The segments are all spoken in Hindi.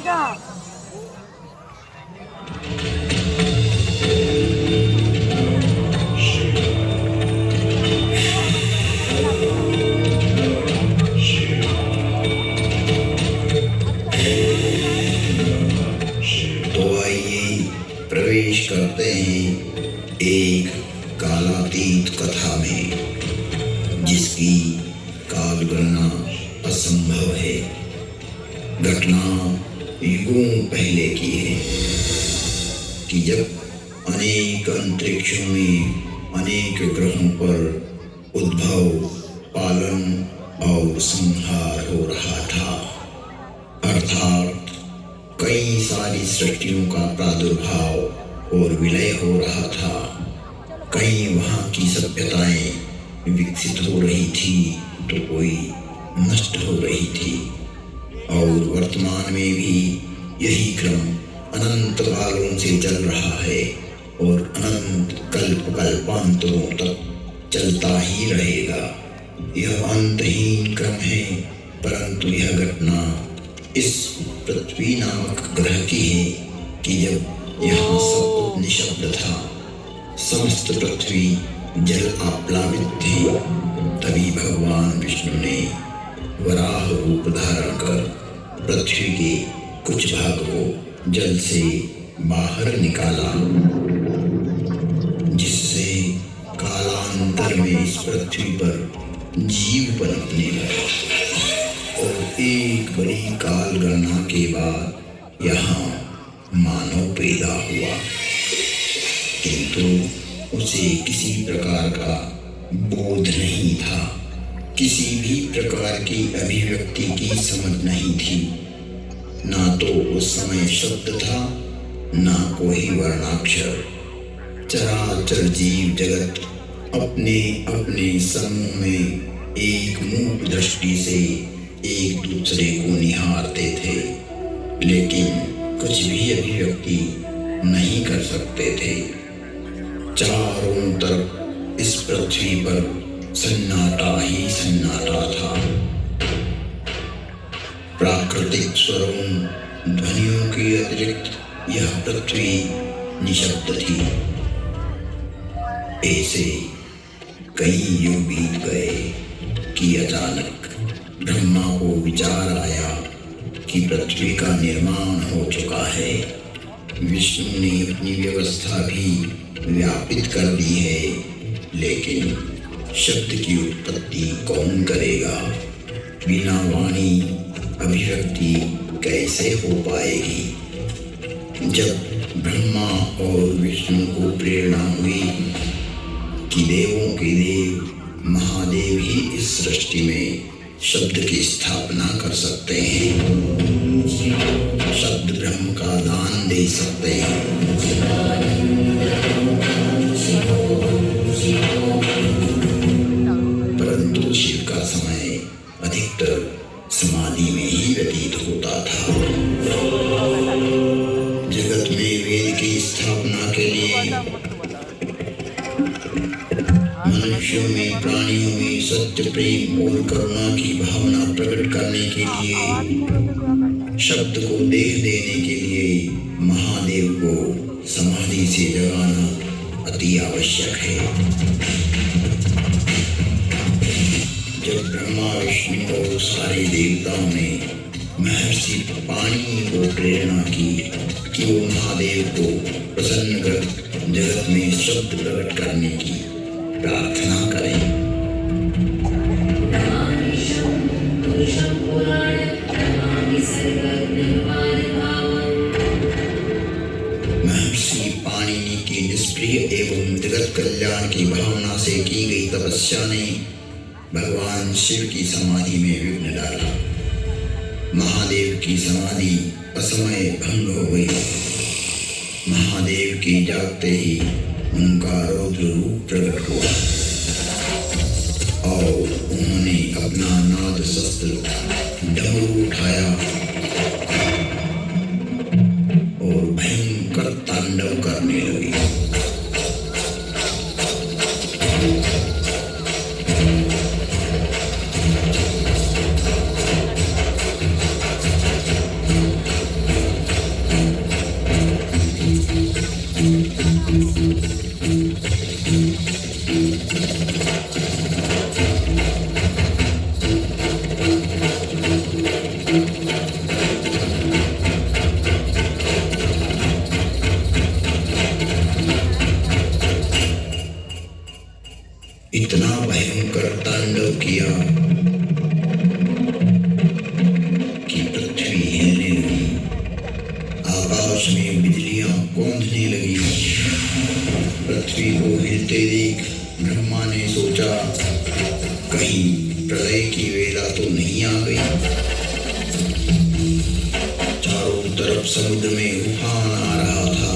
का तो आइए प्रवेश करते हैं एक कालातीत कथा में जिसकी कालगणना असंभव है। घटना युगों पहले की है कि जब अनेक अंतरिक्षों में अनेक ग्रहों पर उद्भव, पालन और संहार हो रहा था, अर्थात कई सारी सृष्टियों का प्रादुर्भाव और विलय हो रहा था। कई वहाँ की सभ्यताएं विकसित हो रही थी तो कोई नष्ट हो रही थी, और वर्तमान में भी यही क्रम अनंत कालों से चल रहा है और अनंत कल्पांतरों तक चलता ही रहेगा। यह अंतहीन क्रम है, परंतु यह घटना इस पृथ्वी नामक ग्रह की है कि जब यहाँ सब कुछ निशब्द था, समस्त पृथ्वी जल आप्लावित थी, तभी भगवान विष्णु ने वराह रूप धारण कर पृथ्वी के कुछ भाग को जल से बाहर निकाला, जिससे कालांतर में इस पृथ्वी पर जीव पनपने लगा। और एक बड़ी काल गणना के बाद यहाँ मानव पैदा हुआ, किंतु उसे किसी प्रकार का बोध नहीं था, किसी भी प्रकार की अभिव्यक्ति की समझ नहीं थी। ना तो उस समय शब्द था, ना कोई वर्णाक्षर। चराचर जीव जगत अपने अपने समूह में एक मूक दृष्टि से एक दूसरे को निहारते थे, लेकिन कुछ भी अभिव्यक्ति नहीं कर सकते थे। चारों तरफ इस पृथ्वी पर सन्नाटा ही सन्नाटा था। प्राकृतिक स्वरों, ध्वनियों के अतिरिक्त यह पृथ्वी निशब्द थी। ऐसे कई युग बीत गए कि अचानक ब्रह्मा को विचार आया कि पृथ्वी का निर्माण हो चुका है। विष्णु ने अपनी व्यवस्था भी व्यापित कर दी है, लेकिन शब्द की उत्पत्ति कौन करेगा? बिना वाणी अभिव्यक्ति कैसे हो पाएगी? जब ब्रह्मा और विष्णु को प्रेरणा हुई कि देवों के देव महादेव ही इस सृष्टि में शब्द की स्थापना कर सकते हैं, शब्द ब्रह्म का दान दे सकते हैं, परंतु शिव का समय अधिकतर समाधि में ही व्यतीत होता था। जगत में वेद की स्थापना के लिए, मनुष्यों में, प्राणियों में सत्य, प्रेम और करुणा की भावना प्रकट करने के लिए, शब्द को देह देने के लिए महादेव को समाधि से जगाना अति आवश्यक है। जब ब्रह्मा, विष्णु और सारे देवताओं ने महर्षि पाणिनि को प्रेरणा की कि वो महादेव को प्रसन्न कर जगत में शब्द प्रकट करने की प्रार्थना करें, महर्षि पाणिनि की निष्प्रिय एवं जगत कल्याण की भावना से की गई तपस्या ने भगवान शिव की समाधि में विघ्न डाला। महादेव की समाधि असमय भंग हो गई। महादेव के जागते ही उनका रौद्र रूप प्रकट हुआ और उन्होंने अपना नाद शस्त्र डमरू उठाया और भयंकर तांडव करने लगे। तो नहीं आ गई। चारों तरफ समुद्र में उफान आ रहा था।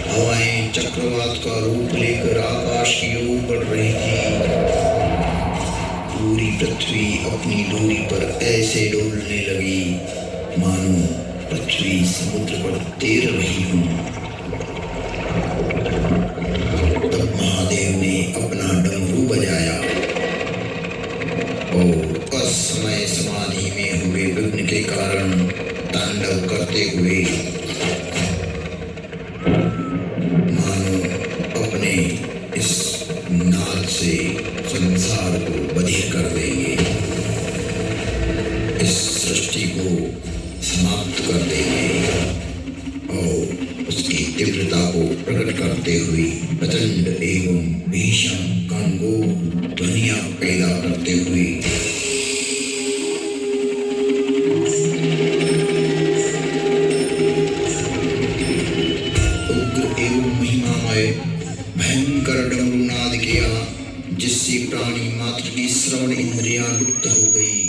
हवाएं चक्रवात का रूप लेकर आकाश की ओर बढ़ रही थी। पूरी पृथ्वी अपनी डोरी पर ऐसे डोलने लगी मानो पृथ्वी समुद्र पर तैर रही हो। तब महादेव ने अपना डमरू बजाया और असमय समाधि में हुए विघ्न के कारण तांडव करते हुए मानो अपने इस नाद से संसार को बधिर कर देंगे, इस सृष्टि को समाप्त कर देंगे और उसकी तीव्रता को प्रकट करते हुए प्रचंड एवं भीषण गणगोर ध्वनियां पैदा करते हुए उग्र एवं महिमामय भयंकर डमरू नाद किया, जिससे प्राणी मात्र की श्रवण इंद्रियां लुप्त हो गई।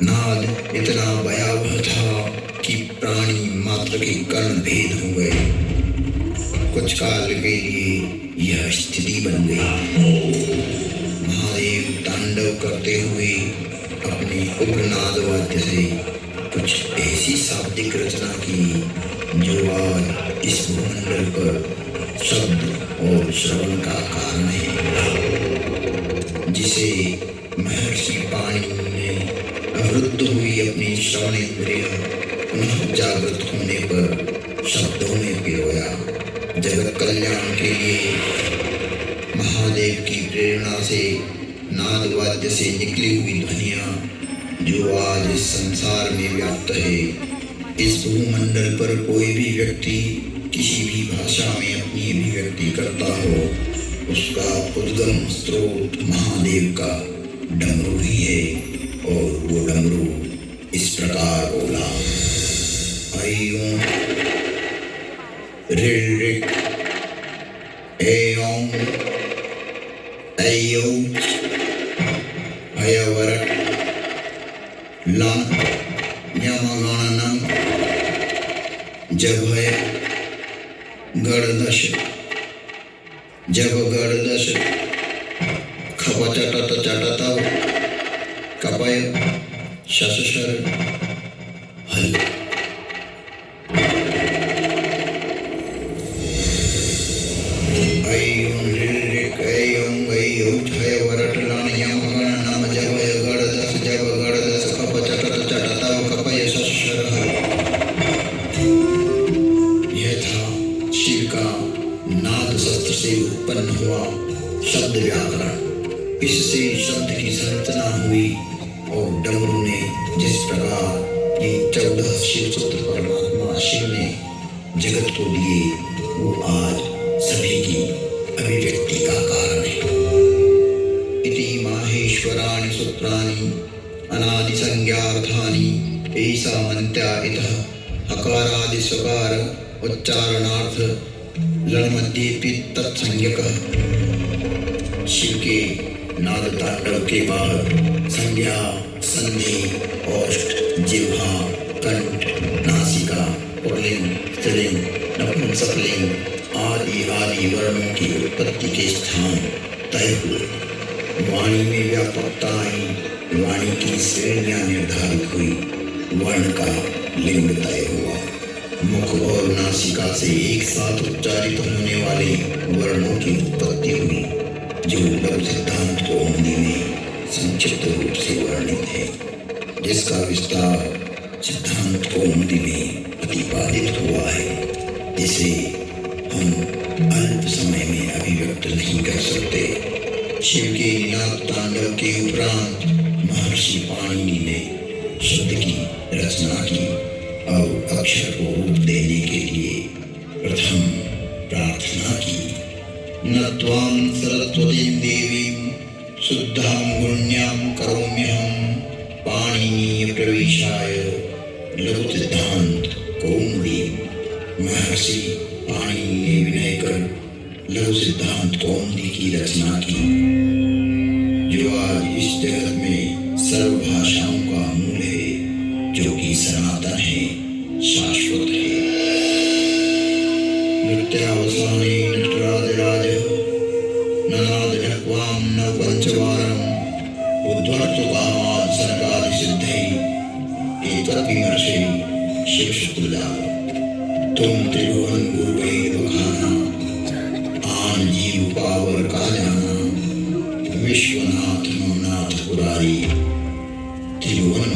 नाद इतना भयावह था कि प्राणी मात्र के कर्ण भेद हो गए। कुछ काल के लिए यह स्थिति बन गई। महादेव तांडव करते हुए अपने उग्र नाद वाद्य से कुछ ऐसी शाब्दिक रचना की जो आज इस भूमंडल पर शब्द और श्रवण का कारण है, जिसे महर्षि पाणिनि ने अवरुद्ध हुई अपनी श्रवण इंद्रियां पुनः जागृत होने पर शब्दों में पिरोया। जगत कल्याण के लिए महादेव की प्रेरणा से नाद वाद्य से निकली हुई ध्वनियां जो आज इस संसार में व्याप्त है। इस भूमंडल पर कोई भी व्यक्ति किसी भी भाषा में अपनी अभिव्यक्ति करता हो, उसका उद्गम स्रोत महादेव का डमरू ही है। और वो डमरू इस प्रकार बोला, ऐं ऋ ऐं ऐऔच भयवरट लं ञमगणनं जभय गणदश जब गणदश खपचटत चटतव कपय शशशर हल। ऐं ऋ ऐं ऐऔच भयवरट लं ञमगणनं जभय गणदश जब गणदश खपचटत चटतव कपय शशशर हल। यह था शिव का नाद शस्त्र से उत्पन्न हुआ शब्द व्याकरण। इससे शब्द की संरचना हुई और डमरू ने जिस प्रकार ये 14 शिव सूत्र परमात्मा शिव ने जगत को दिए, वो आज सभी की अभिव्यक्ति का कारण है। इति माहेश्वराणि सूत्राणि अनादि संज्ञार्थानि ऐसा मंत्या इतः हकारादि स्वकार उच्चारणार्थ लणमध्येपि तत्संज्ञकः। शिव के नाद तांडव के बाद संज्ञा, संधि, ओष्ठ, जिह्वा, कंठ, नासिका, पुल्लिंग, स्त्रीलिंग, नपुंसकलिंग आदि आदि वर्णों की उत्पत्ति के स्थान तय हुए। वाणी में व्यापकता आई, वाणी की श्रेणियां निर्धारित हुई, वर्ण का लिंग तय हुआ। मुख और नासिका से एक साथ उच्चारित होने वाले वर्णों की उत्पत्ति हुई, जो लघु सिद्धांत कौमुदी में संक्षिप्त रूप से वर्णित है, जिसका विस्तार सिद्धांत कौमुदी में प्रतिपादित हुआ है, जिसे हम अल्प समय में अभिव्यक्त नहीं कर सकते। शिव के नाद तांडव के उपरांत महर्षि पाणिनि ने शब्द की रचना की और अक्षर को रूप देने के लिए प्रथम प्रार्थना की। न त्वां सरस्वतीं देवीं शुद्धां गुण्यां करोम्यहं पाणिनीय प्रवेशाय लघु सिद्धांत कौमुदी। महर्षि पाणिनि ने विनय कर लघु सिद्धांत कौमुदी की रचना की, जो आज इस जगत में सर्व भाषाओं का मूल है, जो कि सनातन है, शाश्वत है। नृत्यावसाने नटराजराजः ननादनक्वां न पंचवारम् उद्वर्तुकामात् सर्गादिसिद्धैः एतद्विमर्शे शिवशुक्लदाः। तुम त्रिभुवन गुरुवेद बखाना, आन जीव पावर का जाना, विश्वनाथ नाथ पुरारी। त्रिभुवन